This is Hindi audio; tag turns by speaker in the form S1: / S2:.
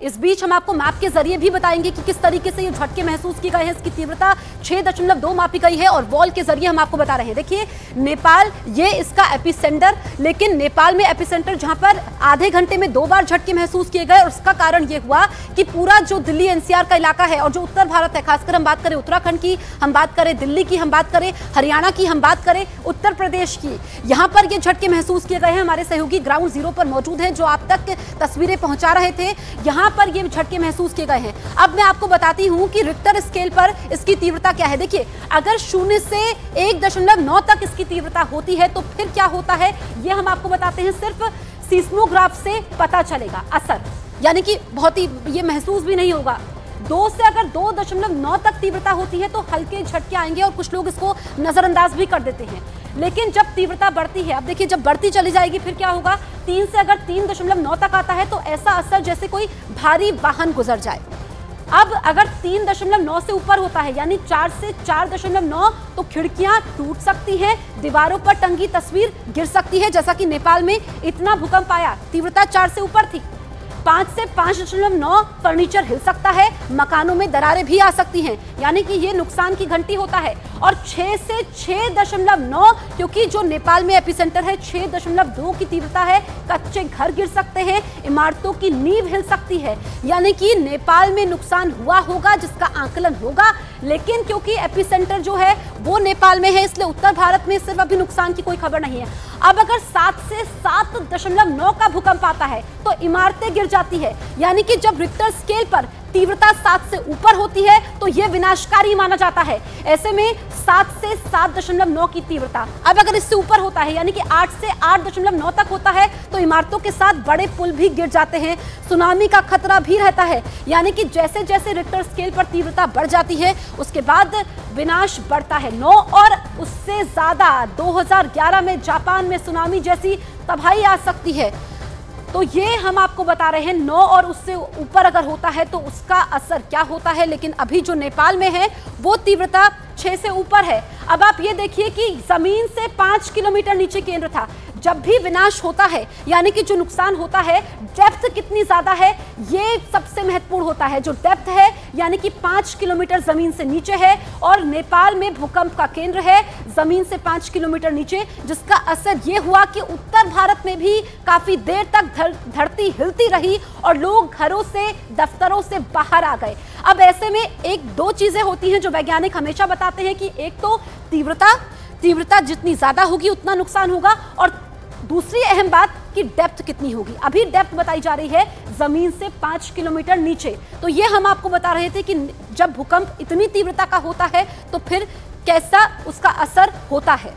S1: इस बीच हम आपको मैप के जरिए भी बताएंगे कि किस तरीके से ये झटके महसूस किए गए हैं। इसकी तीव्रता 6.2 मापी गई है और वॉल के जरिए हम आपको बता रहे हैं। देखिए नेपाल ये इसका एपिसेंटर, लेकिन नेपाल में एपिसेंटर जहां पर आधे घंटे में 2 बार झटके महसूस किए गए और उसका कारण ये हुआ कि पूरा जो दिल्ली एनसीआर का इलाका है और जो उत्तर भारत है, खासकर हम बात करें उत्तराखंड की, हम बात करें दिल्ली की, हम बात करें हरियाणा की, हम बात करें उत्तर प्रदेश की, यहां पर ये झटके महसूस किए गए हैं। हमारे सहयोगी ग्राउंड जीरो पर मौजूद हैं जो आप तक तस्वीरें पहुंचा रहे थे। यहां पर ये झटके महसूस किए गए हैं। अब मैं आपको बताती हूं कि रिक्टर स्केल पर इसकी तीव्रता क्या है। देखिए अगर 0 से 1.9 तक इसकी तीव्रता होती है तो फिर क्या होता है ये हम आपको बताते हैं। सिर्फ सीस्मोग्राफ से पता चलेगा असर, यानी कि बहुत ही ये महसूस भी नहीं होगा। 2 से अगर 2.9 तक तीव्रता होती है तो हल्के झटके आएंगे और कुछ लोग इसको नजरअंदाज भी कर देते हैं। लेकिन जब तीव्रता बढ़ती है, अब देखिए जब बढ़ती चली जाएगी फिर क्या होगा, 3 से अगर 3.9 तक आता है तो ऐसा असर जैसे कोई भारी वाहन गुजर जाए। अब अगर 3.9 से ऊपर होता है यानी 4 से 4.9 तो खिड़कियां टूट सकती हैं, दीवारों पर टंगी तस्वीर गिर सकती है। जैसा कि नेपाल में इतना भूकंप आया, तीव्रता 4 से ऊपर थी। 5 से 5.9 फर्नीचर हिल सकता है, मकानों में दरारें भी आ सकती हैं, यानी कि ये नुकसान की घंटी होता है। और 6 से 6.9 क्योंकि जो नेपाल में एपिसेंटर है 6.2 की तीव्रता है, कच्चे घर गिर सकते हैं, इमारतों की नींव हिल सकती है, यानी कि नेपाल में नुकसान हुआ होगा जिसका आकलन होगा। लेकिन क्योंकि एपिसेंटर जो है वो नेपाल में है इसलिए उत्तर भारत में सिर्फ अभी नुकसान की कोई खबर नहीं है। अब अगर 7 से 7.9 का भूकंप आता है तो इमारतें गिर जाती है, यानी कि जब रिक्टर स्केल पर तीव्रता 7 से ऊपर होती है तो यह विनाशकारी माना जाता है। ऐसे में 7 से 7.9 की तीव्रता, अब अगर इससे ऊपर होता है यानी कि 8 से 8.9 तक होता है तो इमारतों के साथ बड़े पुल भी गिर जाते हैं, सुनामी का खतरा भी रहता है। यानी कि जैसे जैसे रिक्टर स्केल पर तीव्रता बढ़ जाती है उसके बाद विनाश बढ़ता है। 9 और उससे ज्यादा 2011 में जापान में सुनामी जैसी तबाही आ सकती है। तो ये हम आपको बता रहे हैं 9 और उससे ऊपर अगर होता है तो उसका असर क्या होता है। लेकिन अभी जो नेपाल में है वो तीव्रता 6 से ऊपर है। अब आप ये देखिए कि जमीन से 5 किलोमीटर नीचे केंद्र था। जब भी विनाश होता है यानी कि जो नुकसान होता है, डेप्थ कितनी ज्यादा है ये सबसे महत्वपूर्ण होता है। जो डेप्थ है यानी कि 5 किलोमीटर जमीन से नीचे है और नेपाल में भूकंप का केंद्र है जमीन से 5 किलोमीटर नीचे, जिसका असर ये हुआ कि उत्तर भारत में भी काफी देर तक धरती हिलती रही और लोग घरों से दफ्तरों से बाहर आ गए। अब ऐसे में 1-2 चीजें होती हैं जो वैज्ञानिक हमेशा बताते हैं कि एक तो तीव्रता जितनी ज्यादा होगी उतना नुकसान होगा, और दूसरी अहम बात कि डेप्थ कितनी होगी। अभी डेप्थ बताई जा रही है जमीन से 5 किलोमीटर नीचे। तो ये हम आपको बता रहे थे कि जब भूकंप इतनी तीव्रता का होता है तो फिर कैसा उसका असर होता है।